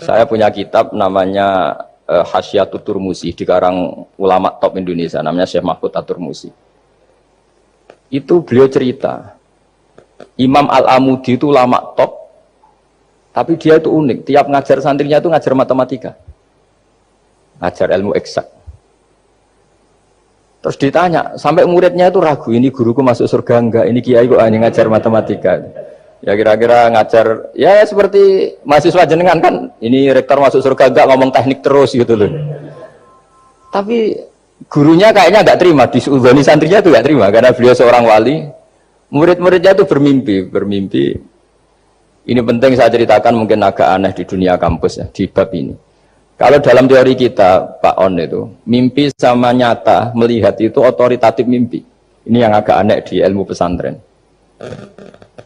Saya punya kitab namanya Hasyiatut Turmusi, dikarang ulama top Indonesia, namanya Syekh Mahfud At-Turmusi. Itu beliau cerita, Imam Al-Amudi itu ulama top, tapi dia itu unik. Tiap ngajar santrinya itu ngajar matematika, ngajar ilmu eksak. Terus ditanya, sampai muridnya itu ragu, ini guruku masuk surga enggak, ini kiai kok hanya ngajar matematika. Ya kira-kira ngajar, ya seperti mahasiswa jenengan kan, ini rektor masuk surga enggak, ngomong teknik terus gitu loh. Tapi gurunya kayaknya enggak terima, diuzoni santrinya itu enggak terima, karena beliau seorang wali. Murid-muridnya itu bermimpi. Ini penting saya ceritakan, mungkin agak aneh di dunia kampus ya, di bab ini. Kalau dalam teori kita, Pak On itu, mimpi sama nyata, melihat itu otoritatif mimpi. Ini yang agak aneh di ilmu pesantren.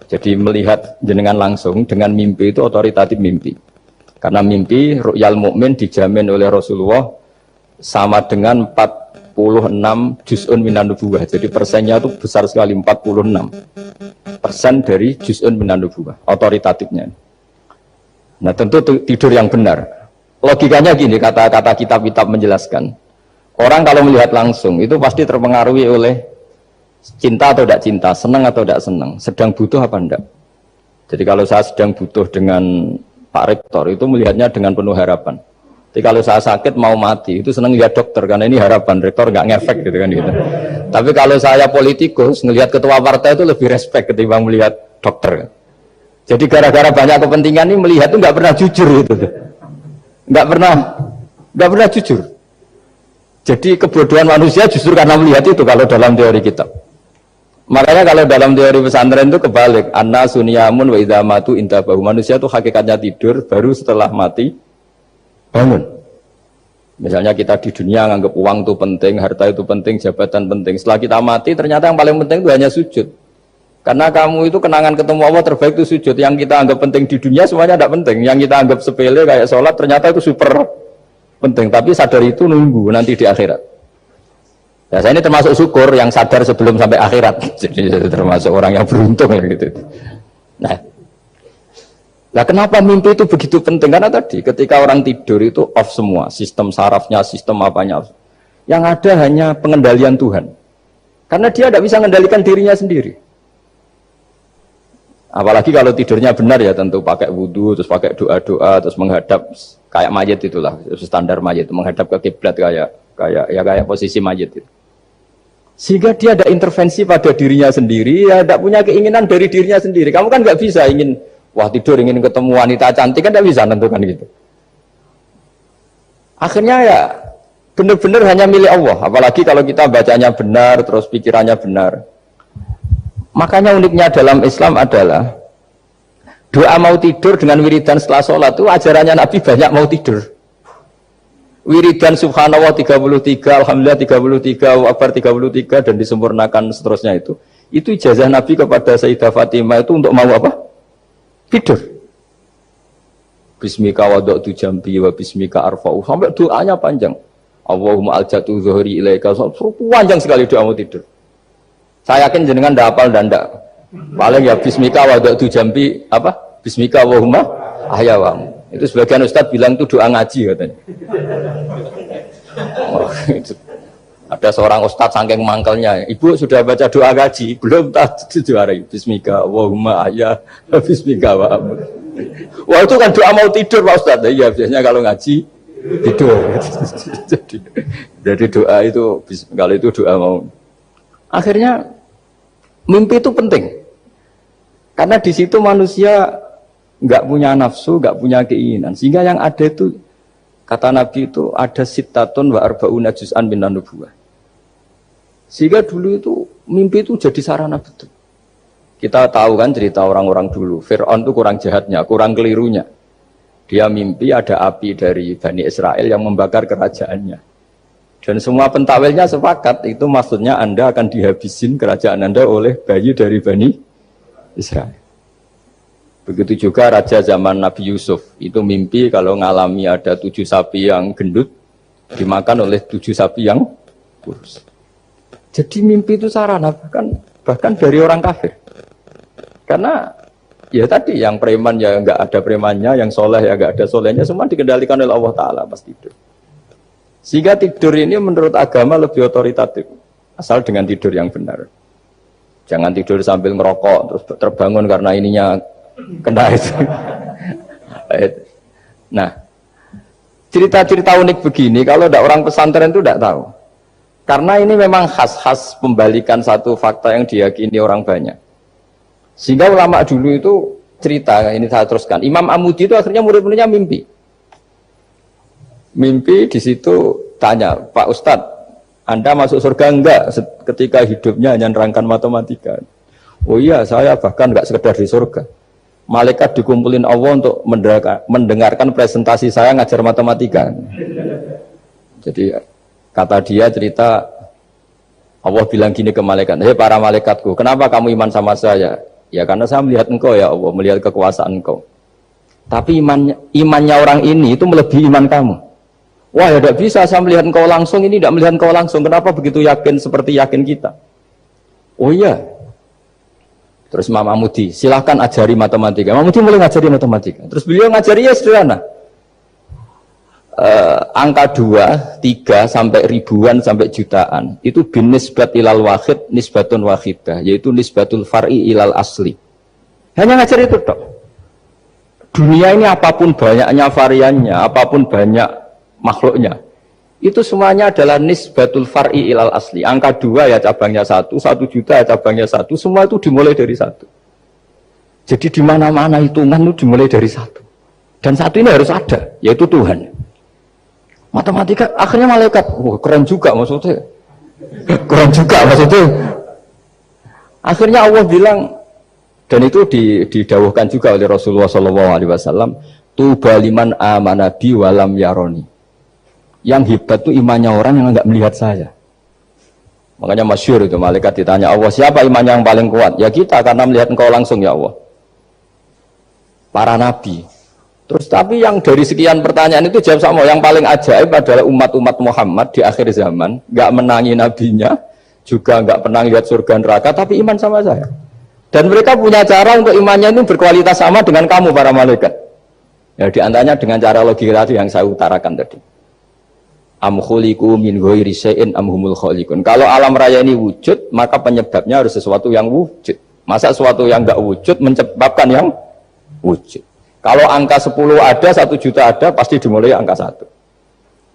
Jadi melihat jenengan langsung dengan mimpi itu otoritatif mimpi. Karena mimpi, ru'yal mukmin dijamin oleh Rasulullah sama dengan 46 juz'un minan nubuwah. Jadi persennya itu besar sekali, 46% dari juz'un minan nubuwah, otoritatifnya. Nah tentu tidur yang benar. Logikanya gini, kata-kata kitab-kitab menjelaskan. Orang kalau melihat langsung itu pasti terpengaruhi oleh cinta atau tidak cinta, senang atau tidak senang, sedang butuh apa enggak. Jadi kalau saya sedang butuh dengan Pak Rektor itu melihatnya dengan penuh harapan. Jadi kalau saya sakit mau mati itu senang lihat dokter karena ini harapan, Rektor nggak ngefek gitu kan gitu. Tapi kalau saya politikus ngelihat ketua partai itu lebih respect ketimbang melihat dokter. Jadi gara-gara banyak kepentingan ini melihat itu nggak pernah jujur itu. Nggak pernah jujur. Jadi kebodohan manusia justru karena melihat itu kalau dalam teori kitab. Makanya kalau dalam teori pesantren itu kebalik, anna sunyamun wa idza matu intabahu. Manusia itu hakikatnya tidur, baru setelah mati bangun. Misalnya kita di dunia nganggap uang itu penting, harta itu penting, jabatan penting. Setelah kita mati ternyata yang paling penting itu hanya sujud. Karena kamu itu kenangan ketemu Allah terbaik itu sujud. Yang kita anggap penting di dunia semuanya tidak penting. Yang kita anggap sepele kayak sholat ternyata itu super penting. Tapi sadar itu nunggu nanti di akhirat. Ya, saya ini termasuk syukur yang sadar sebelum sampai akhirat. Jadi termasuk orang yang beruntung ya gitu. Nah, kenapa mimpi itu begitu penting? Karena tadi ketika orang tidur itu off semua, sistem sarafnya, sistem apanya. Yang ada hanya pengendalian Tuhan. Karena dia tidak bisa mengendalikan dirinya sendiri. Apalagi kalau tidurnya benar ya tentu pakai wudhu, terus pakai doa-doa, terus menghadap kayak mayit itulah, standar mayit itu menghadap ke kiblat kayak posisi mayit itu. Sehingga dia ada intervensi pada dirinya sendiri, ya tidak punya keinginan dari dirinya sendiri. Kamu kan nggak bisa ingin wah tidur ingin ketemu wanita cantik kan tidak bisa tentukan gitu. Akhirnya ya benar-benar hanya milik Allah. Apalagi kalau kita bacanya benar, terus pikirannya benar. Makanya uniknya dalam Islam adalah doa mau tidur dengan wiridan setelah sholat itu ajarannya Nabi banyak mau tidur. Wiridan subhanallah 33, alhamdulillah 33, akbar 33 dan disempurnakan seterusnya itu ijazah Nabi kepada Sayyidah Fatimah itu untuk mau apa? Tidur. Bismika wada'tu jambi wa bismika arfa'u sampai doanya panjang. Allahumma aljatu zuhri ilaika, panjang sekali doa mau tidur. Saya yakin jenengan ndak hafal dan ndak. Paling ya bismika wada'tu jambi apa? Bismika Allahumma ahyawamu. Itu sebagian ustaz bilang itu doa ngaji katanya. Oh, itu. Ada seorang ustaz saking mangkelnya, ibu sudah baca doa ngaji? Belum, tak juara. Bismika Allahumma ahya, bismika wa amr. Wah itu kan doa mau tidur Pak Ustaz. Iya biasanya kalau ngaji tidur. jadi doa itu kalau itu doa mau. Akhirnya mimpi itu penting karena di situ manusia nggak punya nafsu, nggak punya keinginan, sehingga yang ada itu kata Nabi itu ada sittatun wa arba'una juz'an minan nubuwah. Sehingga dulu itu mimpi itu jadi sarana betul. Kita tahu kan cerita orang-orang dulu, Fir'aun itu kurang jahatnya, kurang kelirunya. Dia mimpi ada api dari Bani Israel yang membakar kerajaannya. Dan semua pentakwilnya sepakat, itu maksudnya Anda akan dihabisin kerajaan Anda oleh bayi dari Bani Israel. Begitu juga raja zaman Nabi Yusuf, itu mimpi kalau ngalami ada 7 sapi yang gendut, dimakan oleh 7 sapi yang kurus. Jadi mimpi itu sarana, bahkan dari orang kafir. Karena Ya tadi yang preman ya nggak ada premannya, yang soleh ya nggak ada solehnya, semua dikendalikan oleh Allah Ta'ala pas tidur. Sehingga tidur ini menurut agama lebih otoritatif, asal dengan tidur yang benar. Jangan tidur sambil ngerokok terus terbangun karena ininya kena itu. Nah, cerita-cerita unik begini kalau tidak orang pesantren itu tidak tahu. Karena ini memang khas-khas pembalikan satu fakta yang diyakini orang banyak. Sehingga ulama dulu itu cerita, ini saya teruskan. Imam Amudi itu akhirnya murid-muridnya mimpi. Mimpi di situ tanya, Pak Ustadz, Anda masuk surga enggak ketika hidupnya hanya nerangkan matematika? Oh iya, saya bahkan enggak sekedar di surga. Malaikat dikumpulin Allah untuk mendengarkan presentasi saya ngajar matematika. Jadi kata dia cerita, Allah bilang gini ke malaikat, hei para malaikatku, kenapa kamu iman sama saya? Ya karena saya melihat engkau ya Allah, melihat kekuasaan engkau. Tapi imannya orang ini itu melebihi iman kamu. Wah ya tidak bisa saya melihat engkau langsung, ini tidak melihat engkau langsung. Kenapa begitu yakin seperti yakin kita? Oh iya. Terus Imam Amudi, silahkan ajari matematika. Imam Amudi mulai ngajari matematika. Terus beliau ngajari ya sederhana. Angka 2, 3 sampai ribuan sampai jutaan itu bin nisbat ilal wahid nisbatun wahidah, yaitu nisbatul far'i ilal asli. Hanya ngajar itu dok. Dunia ini apapun banyaknya variannya, apapun banyak makhluknya, itu semuanya adalah nisbatul far'i ilal asli. Angka 2 ya cabangnya 1, 1 juta ya cabangnya 1, semua itu dimulai dari 1. Jadi di mana-mana hitungan itu dimulai dari 1. Dan 1 ini harus ada, yaitu Tuhan. Matematika akhirnya malaikat, wah keren juga maksudnya. Keren juga maksudnya. Akhirnya Allah bilang, dan itu didawuhkan juga oleh Rasulullah SAW, tuba liman amana bi walam yaroni. Yang hebat itu imannya orang yang enggak melihat saya. Makanya masyhur itu malaikat ditanya Allah, siapa imannya yang paling kuat? Ya kita, karena melihat engkau langsung ya Allah. Para nabi. Terus tapi yang dari sekian pertanyaan itu jawab sama, yang paling ajaib adalah umat-umat Muhammad di akhir zaman, nggak menangi nabinya, juga nggak pernah lihat surga neraka, tapi iman sama saya. Dan mereka punya cara untuk imannya itu berkualitas sama dengan kamu para malaikat. Ya diantaranya dengan cara logika tadi yang saya utarakan tadi. Am khuliqu min ghairi syai'in am humul khaliqun. Kalau alam raya ini wujud, maka penyebabnya harus sesuatu yang wujud. Masa sesuatu yang nggak wujud menyebabkan yang wujud. Kalau angka 10 ada, 1 juta ada, pasti dimulai angka 1.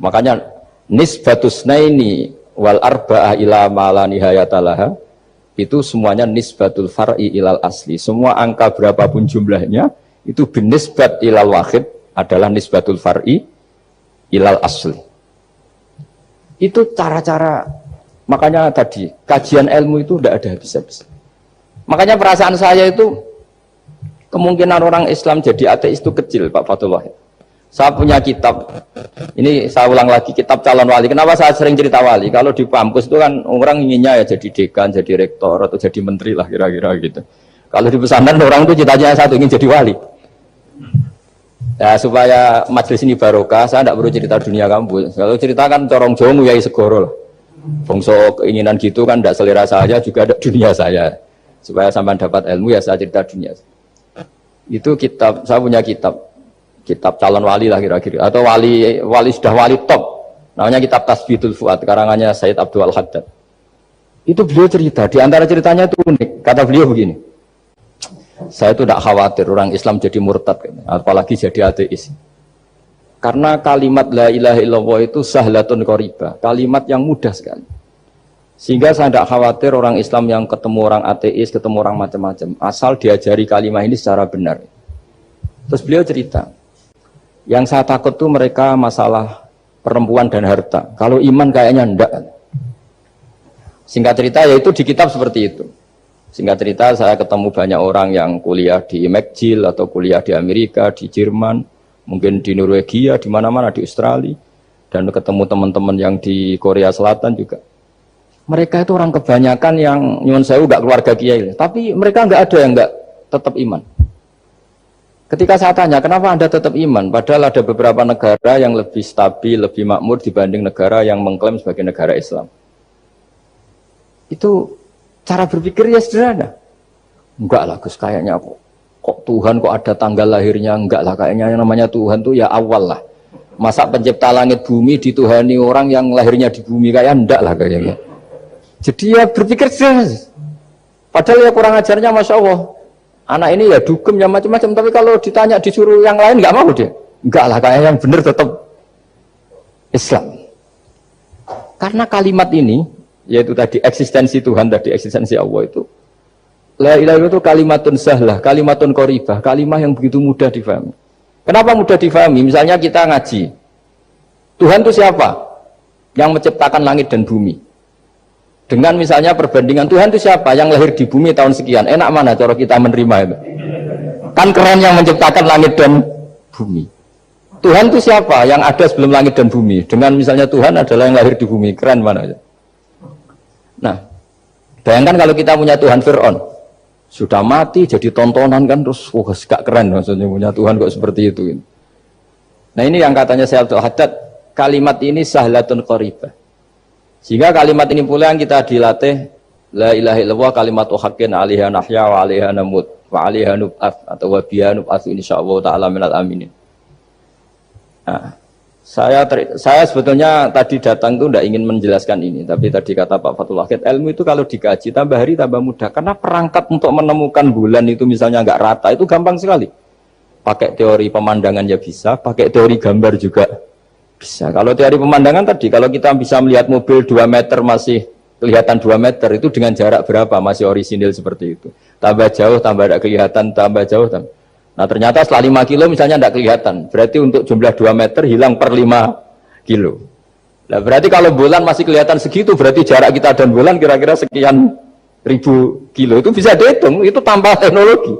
Makanya nisbatus naini wal arba'ah ila ma la nihayatalaha, itu semuanya nisbatul far'i ilal asli. Semua angka berapapun jumlahnya itu binisbat ilal wahid adalah nisbatul far'i ilal asli. Itu cara-cara, makanya tadi kajian ilmu itu tidak ada habis-habis. Makanya perasaan saya itu kemungkinan orang Islam jadi ateis itu kecil, Pak Fatullah. Saya punya kitab, ini saya ulang lagi, kitab calon wali. Kenapa saya sering cerita wali? Kalau di kampus itu kan orang inginnya ya jadi dekan, jadi rektor, atau jadi menteri lah kira-kira gitu. Kalau di pesantren orang itu cita-citanya satu, ingin jadi wali. Ya supaya majelis ini barokah, saya tidak perlu cerita dunia kampus. Kalau cerita kan corong jongu ya segoro lah. Bongso keinginan gitu kan tidak selera saya, juga ada dunia saya. Supaya sampai dapat ilmu ya saya cerita dunia. Itu kitab, saya punya kitab calon wali lah kira-kira, atau wali sudah wali top, namanya kitab Tasbihul Fuad, karangannya Sayyid Abdul Al-Haddad. Itu beliau cerita, di antara ceritanya itu unik, kata beliau begini, saya itu tidak khawatir orang Islam jadi murtad, apalagi jadi ateis, karena kalimat la ilaha illallah itu sahlatun qoribah, kalimat yang mudah sekali. Sehingga saya tidak khawatir orang Islam yang ketemu orang ateis, ketemu orang macam-macam, asal diajari kalimat ini secara benar. Terus beliau cerita, yang saya takut tuh mereka masalah perempuan dan harta. Kalau iman kayaknya enggak. Singkat cerita, yaitu di kitab seperti itu. Singkat cerita, saya ketemu banyak orang yang kuliah di McGill atau kuliah di Amerika, di Jerman, mungkin di Norwegia, di mana-mana, di Australia, dan ketemu teman-teman yang di Korea Selatan juga. Mereka itu orang kebanyakan yang nyuwun sewu enggak keluarga kiai, tapi mereka enggak ada yang enggak tetap iman. Ketika saya tanya, kenapa Anda tetap iman? Padahal ada beberapa negara yang lebih stabil, lebih makmur dibanding negara yang mengklaim sebagai negara Islam. Itu cara berpikir ya sederhana. Enggak lah Gus, kayaknya kok Tuhan kok ada tanggal lahirnya? Enggak lah, kayaknya yang namanya Tuhan tuh ya awal lah. Masa pencipta langit bumi dituhani orang yang lahirnya di bumi, kayak enggak lah kayaknya. Jadi ya berpikir jelas. Padahal ya kurang ajarnya Masya Allah. Anak ini ya dugem ya macam-macam, tapi kalau ditanya disuruh yang lain enggak mau dia. Enggak lah, kayaknya yang benar tetap Islam. Karena kalimat ini, yaitu tadi eksistensi Tuhan, tadi eksistensi Allah itu, la ilaha illallah itu kalimatun sahlah, kalimatun qoribah, kalimah yang begitu mudah difahami. Kenapa mudah difahami? Misalnya kita ngaji, Tuhan itu siapa? Yang menciptakan langit dan bumi. Dengan misalnya perbandingan, Tuhan itu siapa? Yang lahir di bumi tahun sekian. Enak mana cara kita menerima itu? Kan keren yang menciptakan langit dan bumi. Tuhan itu siapa? Yang ada sebelum langit dan bumi. Dengan misalnya Tuhan adalah yang lahir di bumi. Keren mana aja. Nah, bayangkan kalau kita punya Tuhan Fir'aun. Sudah mati jadi tontonan kan, terus wah gak keren maksudnya punya Tuhan kok seperti itu. Nah ini yang katanya Syekh Abdul Haddad, kalimat ini sahlatun qoribah. Sehingga kalimat ini pula yang kita dilatih, la ilaha illallah kalimatu haqqin 'alaiha nahya wa 'alaiha namut wa 'alaiha nub'ats atau wa biha nub'ats insyaallah taala minal aminin. Nah, saya sebetulnya tadi datang itu tidak ingin menjelaskan ini, tapi tadi kata Pak Fathul Wahid, ilmu itu kalau dikaji tambah hari tambah mudah, karena perangkat untuk menemukan bulan itu misalnya nggak rata itu gampang sekali. Pakai teori pemandangan ya bisa, pakai teori gambar juga bisa. Kalau teori pemandangan tadi, kalau kita bisa melihat mobil 2 meter masih kelihatan 2 meter, itu dengan jarak berapa masih orisinil seperti itu. Tambah jauh, tambah tidak kelihatan, tambah jauh, tambah. Nah ternyata setelah 5 kilo misalnya tidak kelihatan, berarti untuk jumlah 2 meter hilang per 5 kilo. Nah berarti kalau bulan masih kelihatan segitu, berarti jarak kita dan bulan kira-kira sekian ribu kilo. Itu bisa dihitung, itu tanpa teknologi.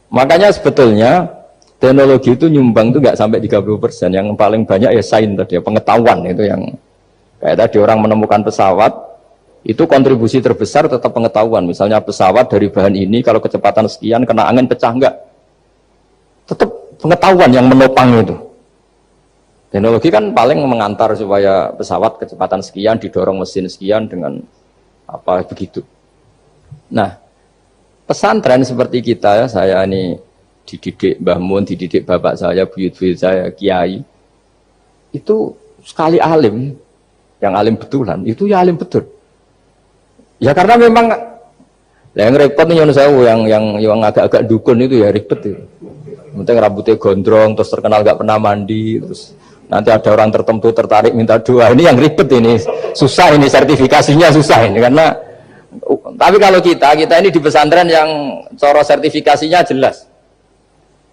Makanya sebetulnya teknologi itu nyumbang itu nggak sampai 30%. Yang paling banyak ya sains tadi, pengetahuan itu yang kayak tadi orang menemukan pesawat, itu kontribusi terbesar tetap pengetahuan. Misalnya pesawat dari bahan ini kalau kecepatan sekian kena angin pecah enggak? Tetap pengetahuan yang menopang itu. Teknologi kan paling mengantar supaya pesawat kecepatan sekian didorong mesin sekian dengan apa begitu. Nah, pesantren seperti kita ya, saya ini dididik Mbah Mun, dididik bapak saya, buyut-buyut saya, kiai. Itu sekali alim, yang alim betulan, itu ya alim betul. Ya karena memang yang repot nih yang agak-agak dukun itu ya ribet itu. Penting rambutnya gondrong, terus terkenal gak pernah mandi, terus nanti ada orang tertentu tertarik minta doa. Ini yang ribet ini, susah ini sertifikasinya susah ini karena. Tapi kalau kita ini di pesantren yang cara sertifikasinya jelas.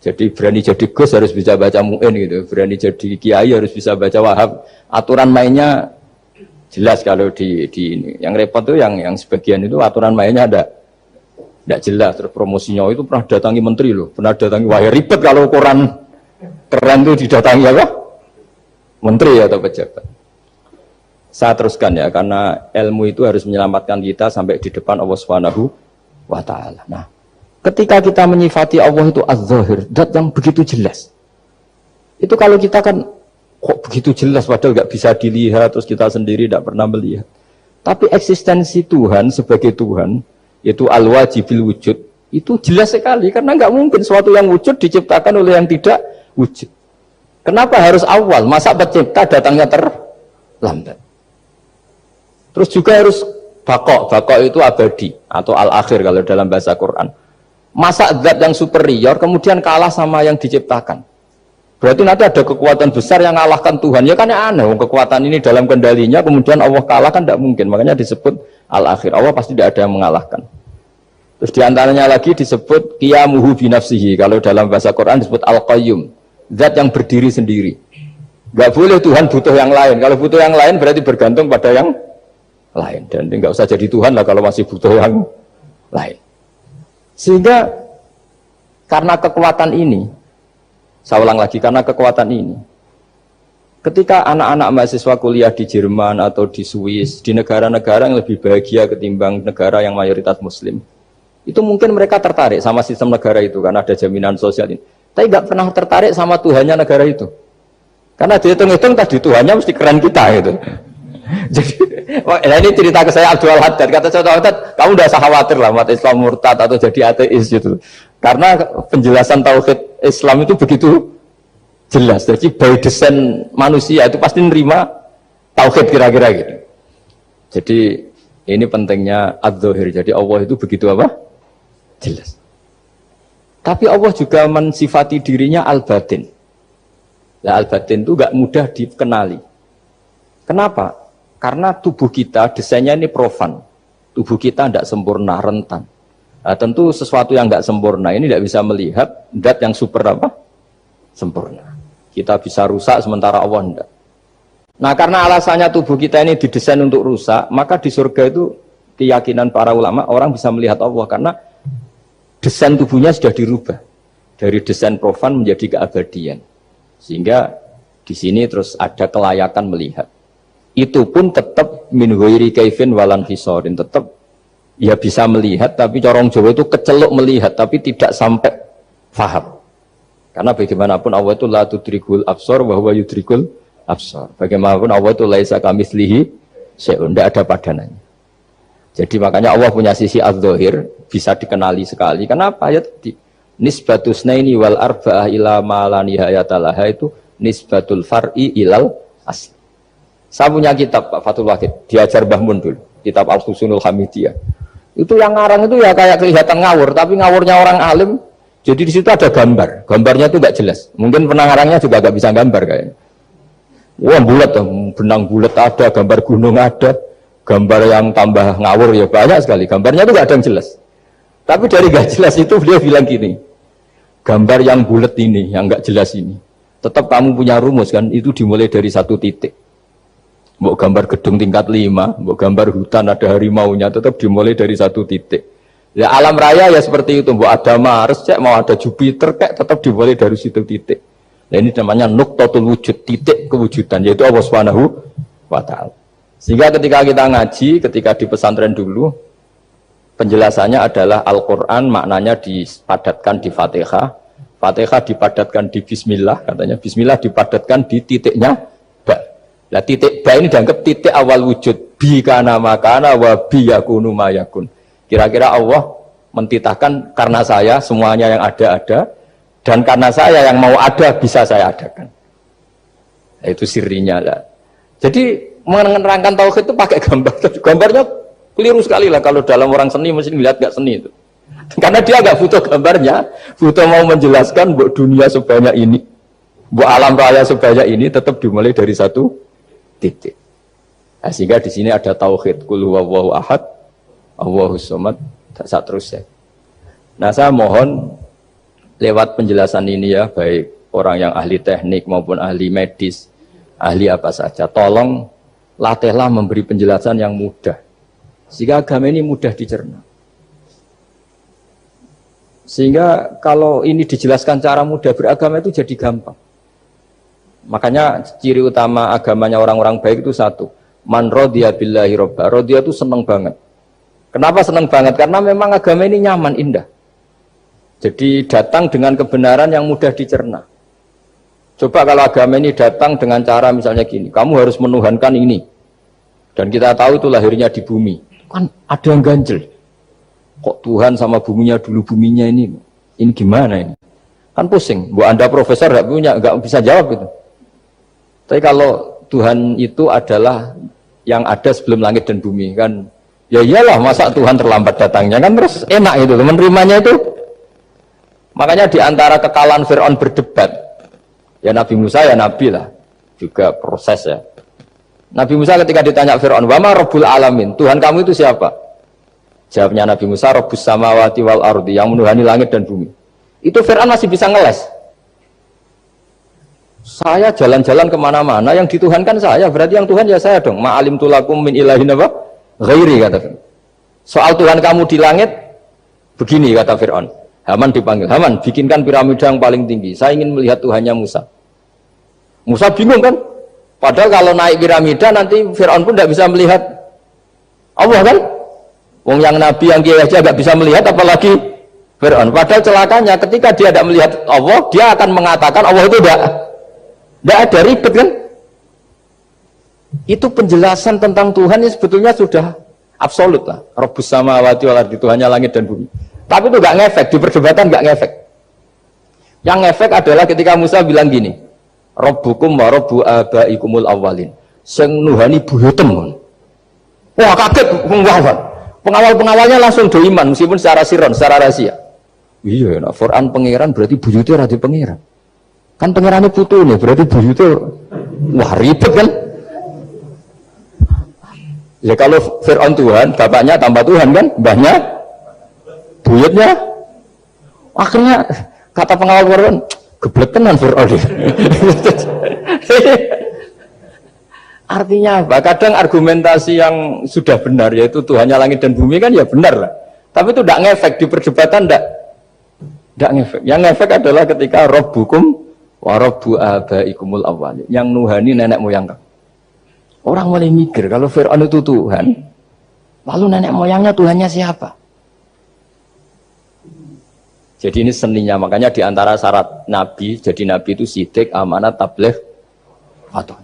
Jadi berani jadi Gus harus bisa baca Mu'in gitu, berani jadi Kiai harus bisa baca Wahab. Aturan mainnya jelas kalau di ini. Yang repot tuh yang sebagian itu aturan mainnya tidak jelas, terus promosinya itu pernah datangi menteri loh, pernah datangi, wah ya ribet kalau koran keren tuh didatangi apa? Menteri atau pejabat. Saya teruskan ya, karena ilmu itu harus menyelamatkan kita sampai di depan Allah Subhanahu wa Ta'ala. Nah, ketika kita menyifati Allah itu az-zahir, zat yang begitu jelas. Itu kalau kita kan kok begitu jelas padahal nggak bisa dilihat, terus kita sendiri tidak pernah melihat. Tapi eksistensi Tuhan sebagai Tuhan, yaitu al-wajibil wujud, itu jelas sekali karena nggak mungkin suatu yang wujud diciptakan oleh yang tidak wujud. Kenapa harus awal? Masa pencipta datangnya terlambat? Terus juga harus baqo itu abadi atau al-akhir kalau dalam bahasa Quran. Masa zat yang superior kemudian kalah sama yang diciptakan? Berarti nanti ada kekuatan besar yang mengalahkan Tuhan. Ya kan aneh, kekuatan ini dalam kendalinya kemudian Allah kalah kan tidak mungkin. Makanya disebut al-akhir. Allah pasti tidak ada yang mengalahkan. Terus diantaranya lagi disebut qiyamuhu binafsihi. Kalau dalam bahasa Quran disebut al-qayyum, zat yang berdiri sendiri. Gak boleh Tuhan butuh yang lain. Kalau butuh yang lain berarti bergantung pada yang lain. Dan nggak usah jadi Tuhan lah kalau masih butuh yang lain. Sehingga karena kekuatan ini, saya ulang lagi, karena kekuatan ini, ketika anak-anak mahasiswa kuliah di Jerman atau di Swiss, di negara-negara yang lebih bahagia ketimbang negara yang mayoritas Muslim, itu mungkin mereka tertarik sama sistem negara itu karena ada jaminan sosial ini. Tapi nggak pernah tertarik sama Tuhannya negara itu. Karena dihitung-hitung tadi Tuhannya mesti keren kita gitu. Jadi, nah ini cerita ke saya Abdul Haddad. Kata saya Abdul Haddad, kamu udah usah khawatir lah umat Islam murtad atau jadi ateis gitu. Karena penjelasan tauhid Islam itu begitu jelas. Jadi by design manusia itu pasti nerima tauhid kira-kira gitu. Jadi ini pentingnya adz-dzahir. Jadi Allah itu begitu apa? Jelas. Tapi Allah juga mensifati dirinya al-batin. Nah, al-batin itu gak mudah dikenali. Kenapa? Karena tubuh kita desainnya ini profan. Tubuh kita tidak sempurna, rentan. Nah, tentu sesuatu yang tidak sempurna ini tidak bisa melihat zat yang super apa? Sempurna. Kita bisa rusak sementara Allah tidak. Nah, karena alasannya tubuh kita ini didesain untuk rusak, maka di surga itu keyakinan para ulama orang bisa melihat Allah karena desain tubuhnya sudah dirubah dari desain profan menjadi keabadian. Sehingga di sini terus ada kelayakan melihat. Itu pun tetap min ghairi kaifin walan hisorin, tetap ya bisa melihat, tapi corong Jawa itu keceluk melihat tapi tidak sampai faham. Karena bagaimanapun Allah itu la tudrikul absar wa huwa yudrikul absar. Bagaimanapun Allah itu laisa kamitslihi syai'un, tidak ada padanannya. Jadi makanya Allah punya sisi adz-dzahir bisa dikenali sekali. Kenapa? Ya tadi nisbatus naini wal arba'ah ila ma la nihayata laha itu nisbatul far'i ilal asli. Saya punya kitab Pak Fathul Wahid, diajar Mbah Mun dulu, kitab Al-Husunul Hamidiyah. Itu yang ngarang itu ya kayak kelihatan ngawur, tapi ngawurnya orang alim. Jadi di situ ada gambar, gambarnya itu nggak jelas. Mungkin pengarangnya juga nggak bisa gambar kayaknya. Wah bulat, benang bulat ada, gambar gunung ada, gambar yang tambah ngawur ya banyak sekali. Gambarnya itu nggak ada yang jelas. Tapi dari nggak jelas itu beliau bilang gini, gambar yang bulat ini, yang nggak jelas ini, tetap kamu punya rumus kan? Itu dimulai dari satu titik. Mau gambar gedung tingkat 5, mau gambar hutan ada harimaunya, tetap dimulai dari satu titik. Ya alam raya ya seperti itu, mau ada Mars, cek mau ada Jupiter, kayak tetap dimulai dari situ titik. Nah ini namanya nuqtatul wujud, titik kewujudan, yaitu Allah Subhanahu wa Ta'ala. Sehingga ketika kita ngaji, ketika di pesantren dulu, penjelasannya adalah Al-Quran maknanya dipadatkan di Fatihah, Fatihah dipadatkan di Bismillah, katanya Bismillah dipadatkan di titiknya ba. Nah titik ba ini dianggap titik awal wujud, bi kana makana wa bi yakunu mayakun. Kira-kira Allah mentitahkan karena saya semuanya yang ada, dan karena saya yang mau ada bisa saya adakan. Nah, itu sirinya lah. Jadi menerangkan tauhid itu pakai gambar. Gambarnya keliru sekali lah kalau dalam orang seni mesti lihat gak seni itu. Karena dia gak butuh gambarnya, butuh mau menjelaskan buat dunia sebanyak ini, buat alam raya sebanyak ini tetap dimulai dari satu titik. Nah, sehingga di sini ada tauhid qul huwallahu ahad, Allahus samad, tak terusnya. Nah, saya mohon lewat penjelasan ini ya, baik orang yang ahli teknik maupun ahli medis, ahli apa saja, tolong latihlah memberi penjelasan yang mudah. Sehingga agama ini mudah dicerna. Sehingga kalau ini dijelaskan cara mudah beragama itu jadi gampang. Makanya ciri utama agamanya orang-orang baik itu satu. Man radiya billahi robba. Radiya itu senang banget. Kenapa senang banget? Karena memang agama ini nyaman, indah. Jadi datang dengan kebenaran yang mudah dicerna. Coba kalau agama ini datang dengan cara misalnya gini. Kamu harus menuhankan ini. Dan kita tahu itu lahirnya di bumi. Kan ada yang ganjel. Kok Tuhan sama buminya dulu, buminya ini gimana ini? Kan pusing. Bu Anda profesor nggak bisa jawab itu. Tapi kalau Tuhan itu adalah yang ada sebelum langit dan bumi kan, ya iyalah masa Tuhan terlambat datangnya kan, terus enak itu menerimanya itu. Makanya diantara kekalahan Fir'aun berdebat, ya Nabi Musa ya Nabi lah, juga proses ya. Nabi Musa ketika ditanya Fir'aun, wa ma rabbul alamin, Tuhan kamu itu siapa? Jawabnya Nabi Musa, rabbus samawati wal ardi, yang menuhani langit dan bumi. Itu Fir'aun masih bisa ngeles. Saya jalan-jalan kemana-mana, yang dituhankan saya, berarti yang Tuhan ya saya dong. Ma'alim tulakum min ilahin apa? Ghairi, kata Fir'aun. Soal Tuhan kamu di langit, begini kata Fir'aun. Haman dipanggil, Haman bikinkan piramida yang paling tinggi, saya ingin melihat Tuhannya Musa. Musa bingung kan? Padahal kalau naik piramida nanti Fir'aun pun tidak bisa melihat Allah kan? Wong yang Nabi yang kiai aja nggak bisa melihat, apalagi Fir'aun. Padahal celakanya ketika dia tidak melihat Allah, dia akan mengatakan Allah itu tidak ada, ribet kan? Itu penjelasan tentang Tuhan yang sebetulnya sudah absolut lah. Rabbus samawati wal ardi, Tuhannya langit dan bumi. Tapi itu nggak ngefek, di perdebatan nggak ngefek. Yang ngefek adalah ketika Musa bilang gini, Rabbukum wa rabbu abaikumul awwalin. Sing nuhani buyutem. Wah kaget pengawal-pengawalnya langsung do iman meskipun secara siron, secara rahasia. Iya, nah, Quran pangeran berarti buyutnya rada pangeran. Kan pangerannya putune, berarti buyutnya wah ribet kan? Ya kalau Fir'aun Tuhan, bapaknya tambah Tuhan kan, mbahnya, buyutnya. Akhirnya kata pengawal Fir'aun, geblek tenan Fir'aun. Artinya apa? Kadang argumentasi yang sudah benar, yaitu Tuhannya langit dan bumi kan ya benar lah. Tapi itu tidak ngefek di perdebatan, tidak ngefek. Yang ngefek adalah ketika Rabbukum wa rabbu abaikumul awwalin, yang nuhani nenek moyang kamu. Orang mulai mikir kalau Fir'aun itu Tuhan, lalu nenek moyangnya Tuhannya siapa? Jadi ini seninya, makanya diantara syarat Nabi, jadi Nabi itu sidik, amanat, tabligh, fatwa.